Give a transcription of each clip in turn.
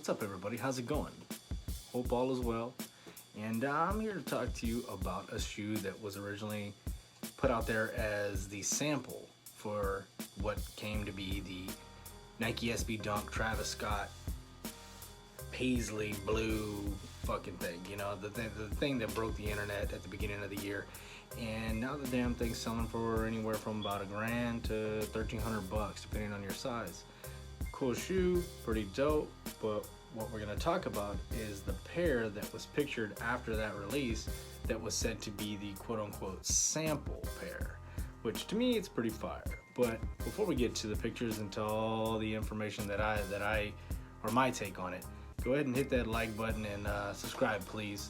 What's up, everybody? How's it going? Hope all is well. And I'm here to talk to you about a shoe that was originally put out there as the sample for what came to be the Nike SB Dunk Travis Scott paisley blue fucking thing. You know, the thing that broke the internet at the beginning of the year. And now the damn thing's selling for anywhere from about $1,000 to $1,300 depending on your size. Cool shoe, pretty dope, but what we're going to talk about is the pair that was pictured after that release that was said to be the quote-unquote sample pair, which to me it's pretty fire. But before we get to the pictures and to all the information that I or my take on it, go ahead and hit that like button and subscribe, please.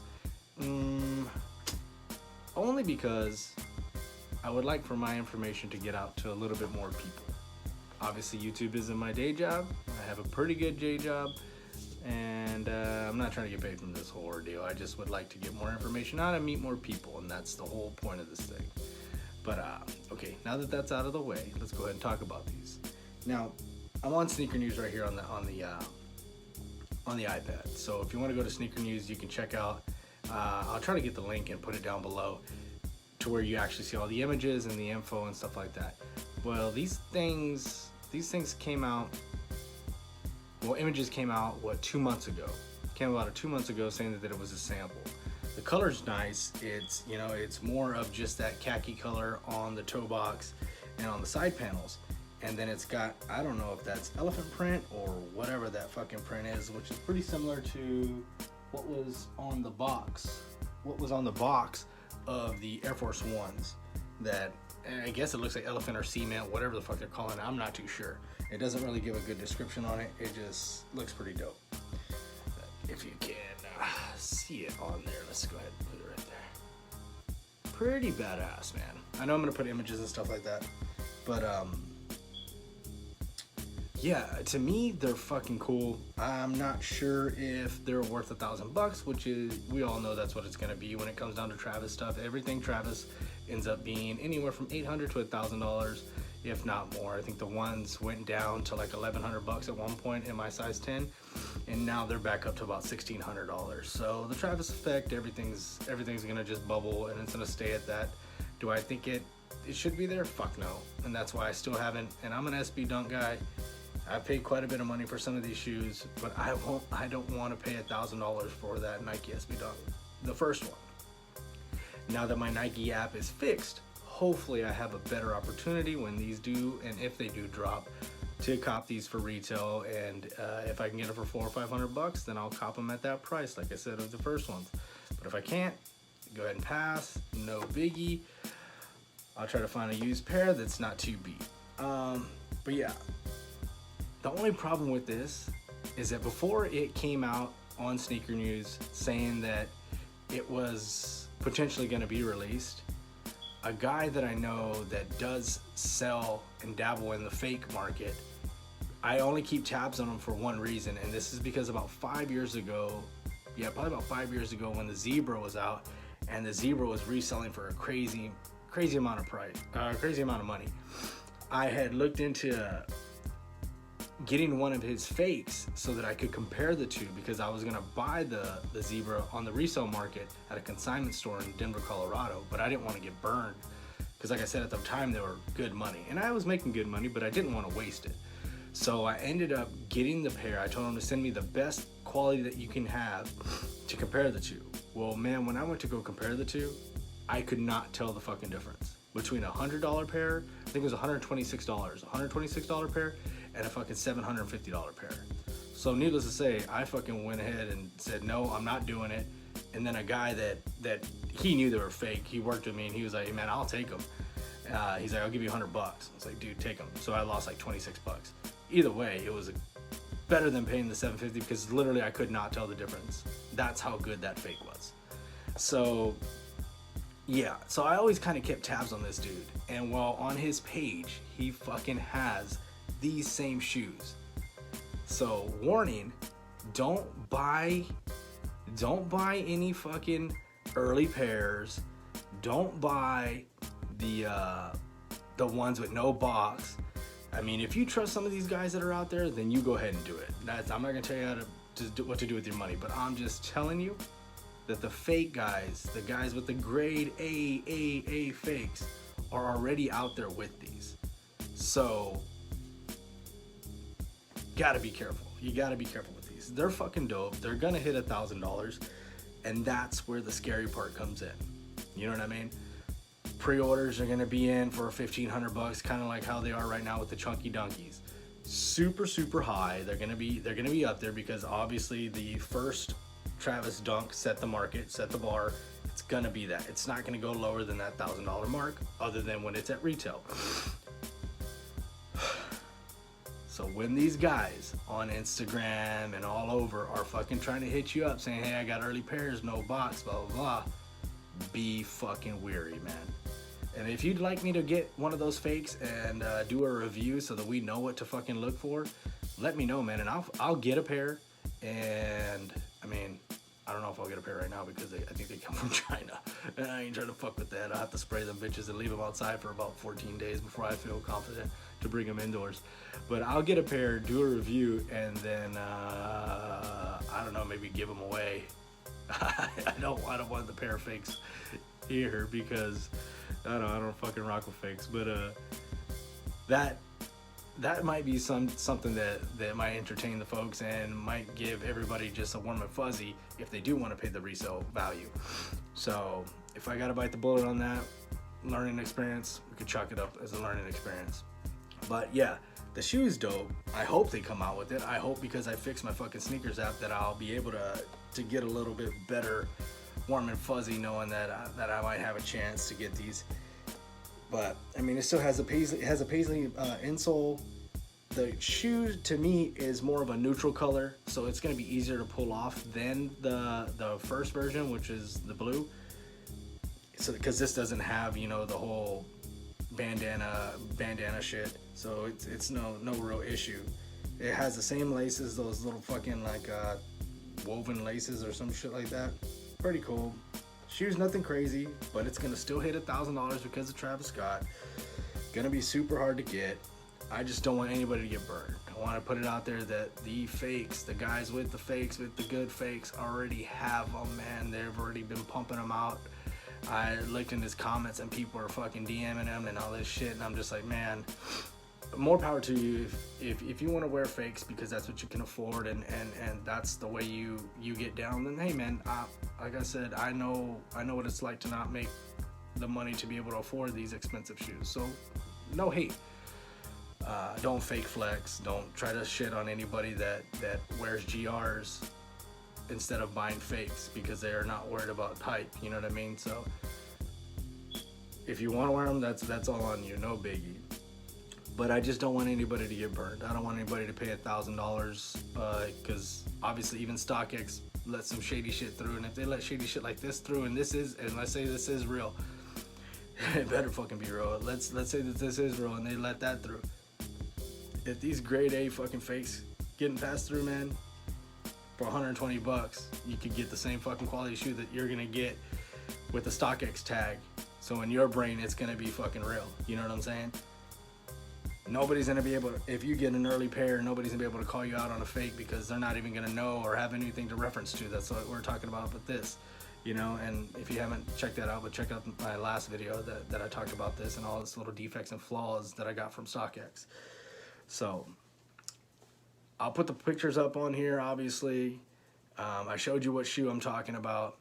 Only because I would like for my information to get out to a little bit more people. Obviously, YouTube isn't my day job. I have a pretty good day job, and I'm not trying to get paid from this whole ordeal. I just would like to get more information out and meet more people, and that's the whole point of this thing. But okay, now that that's out of the way, let's go ahead and talk about these. Now, I'm on Sneaker News right here on the iPad. So if you want to go to Sneaker News, you can check out. I'll try to get the link and put it down below to where you actually see all the images and the info and stuff like that. Well, these things came out. Well, images came out 2 months ago. Came about 2 months ago, saying that it was a sample. The color's nice. It's it's more of just that khaki color on the toe box and on the side panels, and then it's got, I don't know if that's elephant print or whatever that fucking print is, which is pretty similar to what was on the box. What was on the box of the Air Force Ones that. And I guess it looks like elephant or cement, whatever the fuck they're calling it. I'm not too sure. It doesn't really give a good description on it. It just looks pretty dope. If you can see it on there, let's go ahead and put it right there. Pretty badass, man. I know I'm gonna put images and stuff like that, but yeah, to me they're fucking cool. I'm not sure if they're worth $1,000, which is, we all know that's what it's gonna be when it comes down to Travis stuff. Everything Travis ends up being anywhere from $800 to $1,000, if not more. I think the ones went down to like $1,100 at one point in my size 10, and now they're back up to about $1,600. So the Travis effect, everything's gonna just bubble and it's gonna stay at that. Do I think it should be there? Fuck no. And that's why I still haven't. And I'm an SB Dunk guy. I paid quite a bit of money for some of these shoes, but I don't want to pay $1,000 for that Nike SB Dunk, the first one. Now that my Nike app is fixed, hopefully I have a better opportunity when these do, and if they do drop, to cop these for retail. And if I can get them for $400 or $500, then I'll cop them at that price, like I said with the first ones. But if I can't, go ahead and pass. No biggie. I'll try to find a used pair that's not too beat. But yeah. The only problem with this is that before it came out on Sneaker News saying that it was potentially going to be released, a guy that I know that does sell and dabble in the fake market, I only keep tabs on him for one reason, and this is because about 5 years ago, probably about 5 years ago, when the Zebra was out and the Zebra was reselling for a crazy amount of money, I had looked into getting one of his fakes so that I could compare the two, because I was gonna buy the Zebra on the resale market at a consignment store in Denver, Colorado, but I didn't want to get burned because, like I said, at the time they were good money and I was making good money, but I didn't want to waste it. So I ended up getting the pair. I told him to send me the best quality that you can have to compare the two. Well, man, when I went to go compare the two, I could not tell the fucking difference between a $100 pair, I think it was $126 pair, and a fucking $750 pair. So needless to say, I fucking went ahead and said, no, I'm not doing it. And then a guy that he knew they were fake, he worked with me and he was like, hey man, I'll take them. He's like, I'll give you $100. I was like, dude, take them. So I lost like $26. Either way, it was better than paying the $750 because literally I could not tell the difference. That's how good that fake was. So yeah, so I always kind of kept tabs on this dude. And while on his page, he fucking has these same shoes. So warning, don't buy any fucking early pairs. Don't buy the ones with no box. I mean, if you trust some of these guys that are out there, then you go ahead and do it. I'm not gonna tell you how what to do with your money. But I'm just telling you that the fake guys, the guys with the grade A fakes, are already out there with these. So, gotta be careful. You gotta be careful with these. They're fucking dope. They're gonna hit $1,000, and that's where the scary part comes in. You know what I mean? Pre-orders are gonna be in for $1,500, kind of like how they are right now with the Chunky Dunkies. Super high. They're gonna be up there because obviously the first Travis Dunk set the market, set the bar. It's gonna be that. It's not gonna go lower than that $1,000 mark, other than when it's at retail. So when these guys on Instagram and all over are fucking trying to hit you up saying, hey, I got early pairs, no box, blah blah blah, be fucking weary, man. And if you'd like me to get one of those fakes and do a review so that we know what to fucking look for, let me know, man, and I'll get a pair. And I mean, I don't know if I'll get a pair right now because I think they come from China, and I ain't trying to fuck with that. I have to spray them bitches and leave them outside for about 14 days before I feel confident to bring them indoors. But I'll get a pair, do a review, and then I don't know, maybe give them away. I don't want the pair of fakes here because I don't fucking rock with fakes. But that might be something that might entertain the folks and might give everybody just a warm and fuzzy if they do want to pay the resale value. So if I gotta bite the bullet on that learning experience, we could chalk it up as a learning experience. But yeah, the shoe's dope. I hope they come out with it. I hope, because I fixed my fucking sneakers app, that I'll be able to get a little bit better warm and fuzzy knowing that I might have a chance to get these. But I mean, it still has a paisley insole. The shoe to me is more of a neutral color, so it's going to be easier to pull off than the first version, which is the blue. So because this doesn't have, you know, the whole bandana shit, so it's no real issue. It has the same laces, those little fucking like woven laces or some shit like that. Pretty cool. Shoe's nothing crazy, but it's gonna still hit $1,000 because of Travis Scott. Gonna be super hard to get. I just don't want anybody to get burned. I want to put it out there that the fakes, the guys with the fakes, with the good fakes, already have them, man. They've already been pumping them out. I looked in his comments and people are fucking DMing him and all this shit, and I'm just like, man, more power to you if you want to wear fakes because that's what you can afford and that's the way you get down. Then hey, man, like I said, I know what it's like to not make the money to be able to afford these expensive shoes. So no hate. Don't fake flex. Don't try to shit on anybody that wears GRs instead of buying fakes because they are not worried about hype. You know what I mean? So if you want to wear them, that's all on you. No biggie. But I just don't want anybody to get burned. I don't want anybody to pay $1,000 because obviously even StockX let some shady shit through, and if they let shady shit like this through, and let's say this is real, it better fucking be real. Let's say that this is real and they let that through. If these grade A fucking fakes getting passed through, man, for $120, you could get the same fucking quality shoe that you're gonna get with the StockX tag. So in your brain, it's gonna be fucking real. You know what I'm saying? Nobody's gonna be able to, if you get an early pair, nobody's gonna be able to call you out on a fake because they're not even gonna know or have anything to reference to. That's what we're talking about with this, you know. And if you haven't checked that out, but check out my last video that I talked about this and all this little defects and flaws that I got from StockX. So I'll put the pictures up on here, obviously. I showed you what shoe I'm talking about.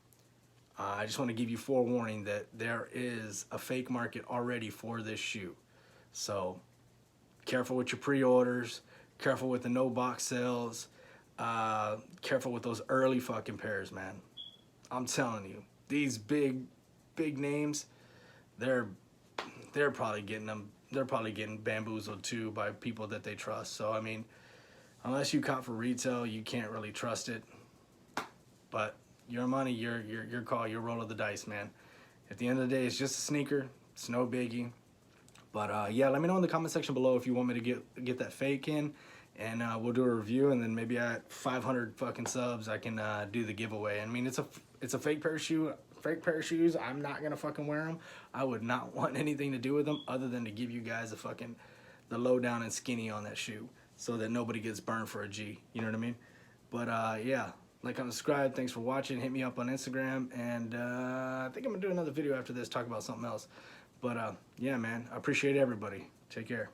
I just want to give you forewarning that there is a fake market already for this shoe. So careful with your pre-orders, careful with the no box sales, careful with those early fucking pairs, man. I'm telling you, these big names, they're probably getting them. They're probably getting bamboozled too by people that they trust. So I mean, unless you cop for retail, you can't really trust it. But your money, your call, your roll of the dice, man. At the end of the day, it's just a sneaker. It's no biggie. But yeah, let me know in the comment section below if you want me to get that fake in, and we'll do a review. And then maybe at 500 fucking subs, I can do the giveaway. I mean, it's a fake pair of shoes. I'm not gonna fucking wear them. I would not want anything to do with them other than to give you guys the lowdown and skinny on that shoe so that nobody gets burned for a G. You know what I mean? But yeah, like, comment, subscribe. Thanks for watching. Hit me up on Instagram, and I think I'm gonna do another video after this, talk about something else. But yeah, man, I appreciate everybody. Take care.